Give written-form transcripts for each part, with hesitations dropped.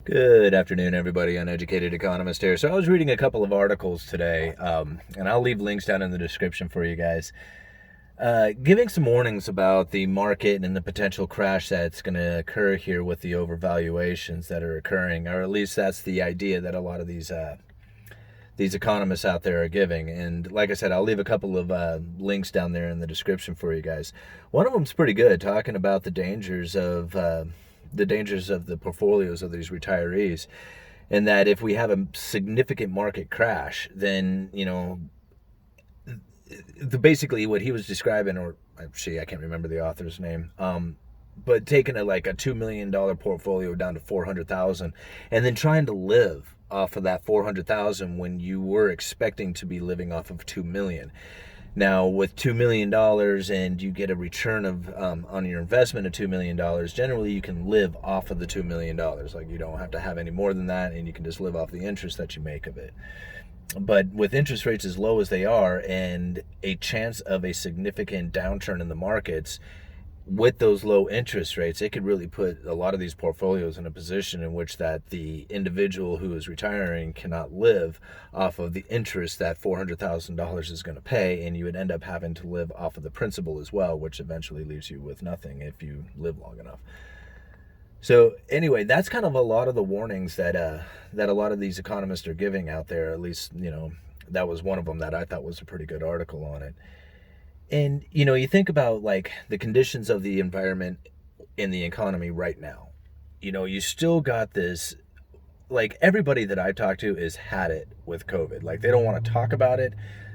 Good afternoon, everybody. Uneducated Economist here. So I was reading a couple of articles today, and I'll leave links down in the description for you guys, giving some warnings about the market and the potential crash that's going to occur here with the overvaluations that are occurring, or at least that's the idea that a lot of these economists out there are giving. And like I said, I'll leave a couple of links down there in the description for you guys. One of them's pretty good, talking about the dangers of the portfolios of these retirees, and that if we have a significant market crash, then basically what he was describing, or actually I can't remember the author's name, but taking a $2 million portfolio down to 400,000, and then trying to live off of that 400,000 when you were expecting to be living off of 2 million. Now, with $2 million and you get a return of on your investment of $2 million, generally you can live off of the $2 million. Like, you don't have to have any more than that, and you can just live off the interest that you make of it. But with interest rates as low as they are, and a chance of a significant downturn in the markets, with those low interest rates, it could really put a lot of these portfolios in a position in which that the individual who is retiring cannot live off of the interest that $400,000 is going to pay, and you would end up having to live off of the principal as well, which eventually leaves you with nothing if you live long enough. So anyway, that's kind of a lot of the warnings that a lot of these economists are giving out there. At least, that was one of them that I thought was a pretty good article on it. And, you think about like the conditions of the environment in the economy right now. You still got this, like, everybody that I talk to has had it with COVID. Like, they don't want to talk about it.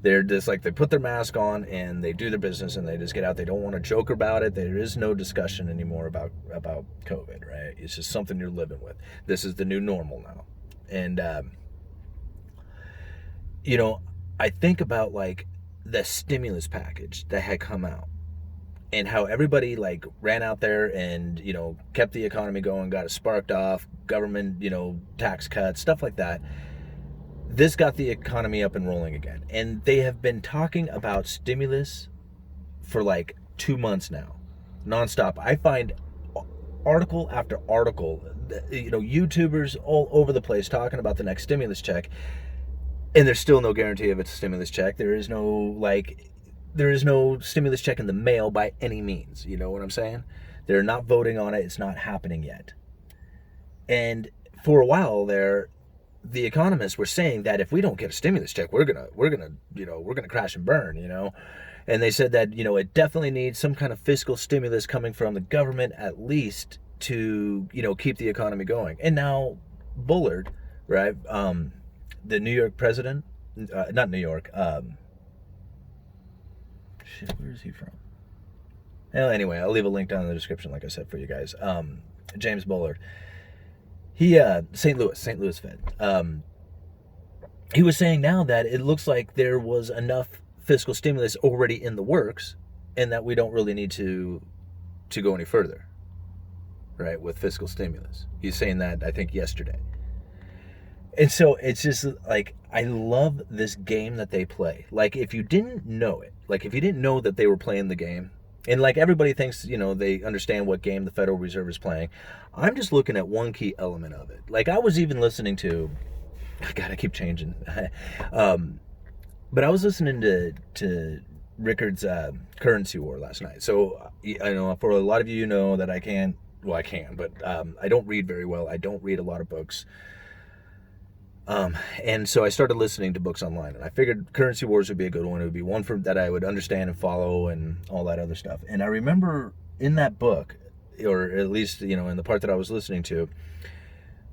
They're just like, they put their mask on and they do their business and they just get out. They don't want to joke about it. There is no discussion anymore about COVID, right? It's just something you're living with. This is the new normal now. And, I think about like the stimulus package that had come out and how everybody like ran out there and kept the economy going, got it sparked off, government tax cuts, stuff like that. This got the economy up and rolling again, and they have been talking about stimulus for like 2 months now, nonstop. I find article after article, YouTubers all over the place talking about the next stimulus check. And there's still no guarantee of it's a stimulus check. There is no stimulus check in the mail by any means. You know what I'm saying? They're not voting on it. It's not happening yet. And for a while there, the economists were saying that if we don't get a stimulus check, we're gonna crash and burn. And they said that it definitely needs some kind of fiscal stimulus coming from the government at least to keep the economy going. And now Bullard, right? The New York president, not New York, where is he from? Well, anyway, I'll leave a link down in the description, like I said, for you guys. James Bullard. He, St. Louis Fed. He was saying now that it looks like there was enough fiscal stimulus already in the works, and that we don't really need to go any further, right, with fiscal stimulus. He's saying that, I think, yesterday. And so it's just like, I love this game that they play. Like, if you didn't know it, like if you didn't know that they were playing the game, and like everybody thinks, they understand what game the Federal Reserve is playing, I'm just looking at one key element of it. Like, I was even listening to, God, I keep changing. But I was listening to Rickard's currency war last night. So I know for a lot of you that I can, but I don't read very well. I don't read a lot of books. And so I started listening to books online, and I figured Currency Wars would be a good one. It would be one that I would understand and follow and all that other stuff. And I remember in that book, or at least, in the part that I was listening to,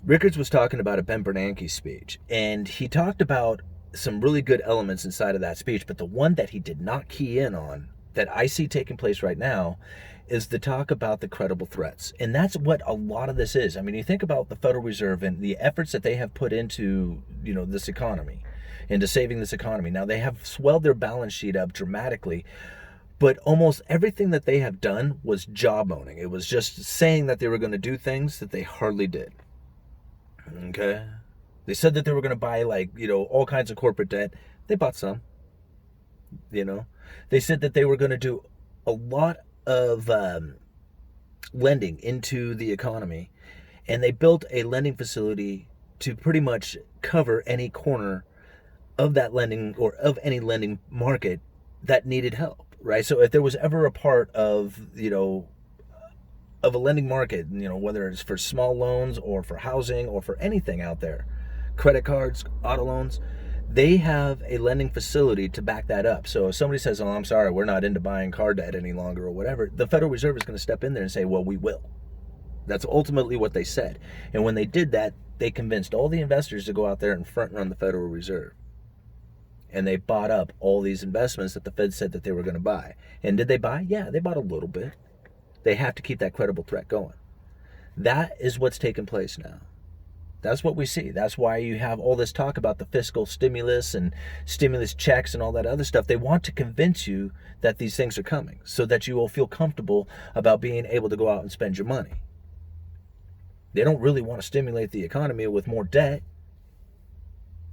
Rickards was talking about a Ben Bernanke speech, and he talked about some really good elements inside of that speech, but the one that he did not key in on that I see taking place right now is the talk about the credible threats. And that's what a lot of this is. I mean, you think about the Federal Reserve and the efforts that they have put into, this economy, into saving this economy. Now, they have swelled their balance sheet up dramatically, but almost everything that they have done was jawboning. It was just saying that they were going to do things that they hardly did. Okay? They said that they were going to buy, all kinds of corporate debt. They bought some. They said that they were going to do a lot of lending into the economy, And they built a lending facility to pretty much cover any corner of that lending or of any lending market that needed help, right? So if there was ever a part of, of a lending market, whether it's for small loans or for housing or for anything out there, credit cards, auto loans, they have a lending facility to back that up. So if somebody says, oh, I'm sorry, we're not into buying car debt any longer or whatever, the Federal Reserve is going to step in there and say, well, we will. That's ultimately what they said. And when they did that, they convinced all the investors to go out there and front run the Federal Reserve. And they bought up all these investments that the Fed said that they were going to buy. And did they buy? Yeah, they bought a little bit. They have to keep that credible threat going. That is what's taking place now. That's what we see. That's why you have all this talk about the fiscal stimulus and stimulus checks and all that other stuff. They want to convince you that these things are coming so that you will feel comfortable about being able to go out and spend your money. They don't really want to stimulate the economy with more debt.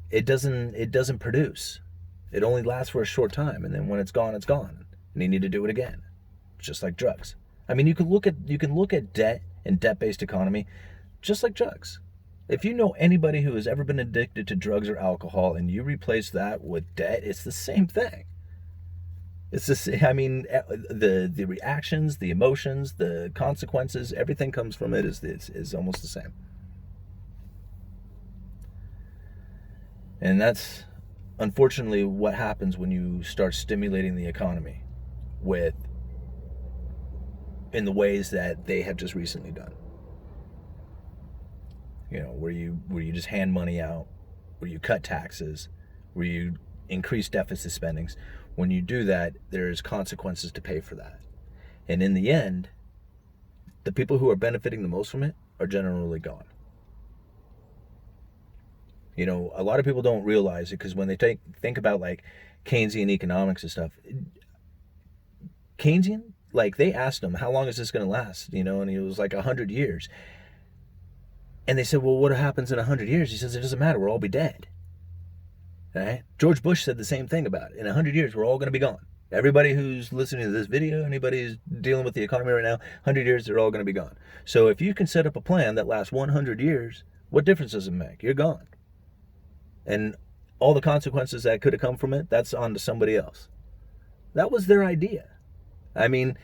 It doesn't produce. It only lasts for a short time, and then when it's gone, and you need to do it again. It's just like drugs. I mean, you can look at debt and debt-based economy just like drugs. If you know anybody who has ever been addicted to drugs or alcohol and you replace that with debt, it's the same thing. It's the same. I mean, the reactions, the emotions, the consequences, everything comes from it is almost the same. And that's unfortunately what happens when you start stimulating the economy in the ways that they have just recently done. Where you just hand money out, where you cut taxes, where you increase deficit spendings. When you do that, there's consequences to pay for that. And in the end, the people who are benefiting the most from it are generally gone. A lot of people don't realize it because when they think about like Keynesian economics and stuff, Keynesian, like they asked him, how long is this going to last? And he was like 100 years. And they said, well, what happens in 100 years? He says, it doesn't matter. We'll all be dead. Right? George Bush said the same thing about it. In 100 years, we're all going to be gone. Everybody who's listening to this video, anybody who's dealing with the economy right now, 100 years, they're all going to be gone. So if you can set up a plan that lasts 100 years, what difference does it make? You're gone. And all the consequences that could have come from it, that's on to somebody else. That was their idea. I mean,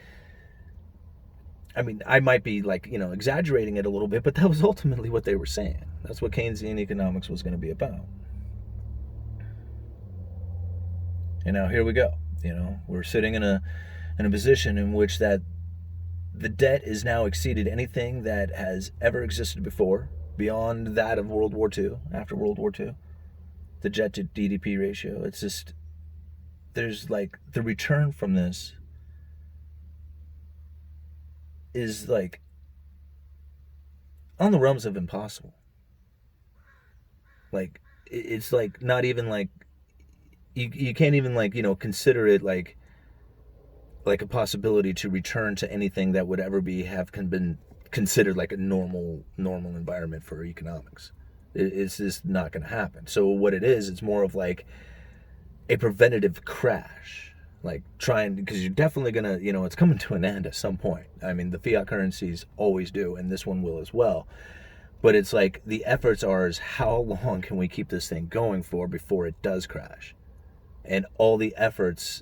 I might be exaggerating it a little bit, but that was ultimately what they were saying. That's what Keynesian economics was going to be about. And now here we go. We're sitting in a position in which that the debt is now exceeded anything that has ever existed before, beyond that of World War II, after World War II. The debt to GDP ratio. It's just, there's the return from this is on the realms of impossible. It's not even you can't even consider it like a possibility to return to anything that would ever have been considered like a normal environment for economics. It's just not going to happen. So what it is, it's more of like a preventative crash, because you're definitely going to, it's coming to an end at some point. I mean, the fiat currencies always do, and this one will as well. But it's like the efforts are is how long can we keep this thing going for before it does crash? And all the efforts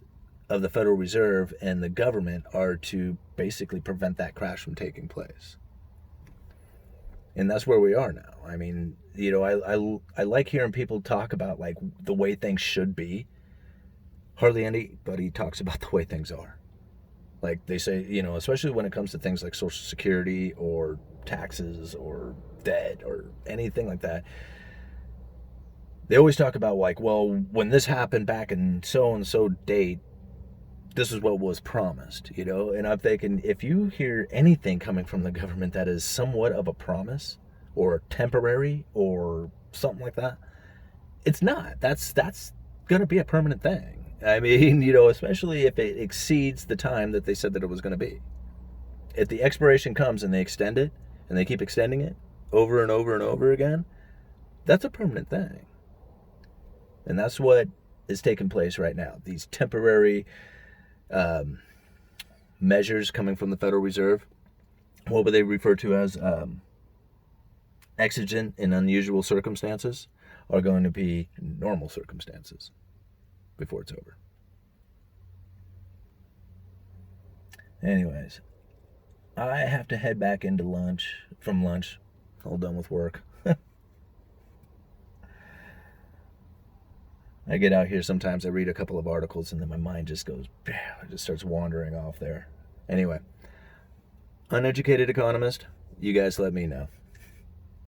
of the Federal Reserve and the government are to basically prevent that crash from taking place. And that's where we are now. I mean, I like hearing people talk about the way things should be. Hardly anybody talks about the way things are. Like they say, especially when it comes to things like Social Security or taxes or debt or anything like that. They always talk about well, when this happened back in so-and-so date, this is what was promised, And I'm thinking, if you hear anything coming from the government that is somewhat of a promise or temporary or something like that, it's not. That's going to be a permanent thing. I mean, especially if it exceeds the time that they said that it was going to be. If the expiration comes and they extend it and they keep extending it over and over and over again, that's a permanent thing. And that's what is taking place right now. These temporary measures coming from the Federal Reserve, what would they refer to as exigent and unusual circumstances are going to be normal circumstances before it's over. Anyways, I have to head back into lunch, all done with work. I get out here sometimes, I read a couple of articles, and then my mind just goes, it just starts wandering off there. Anyway, uneducated economist, you guys let me know.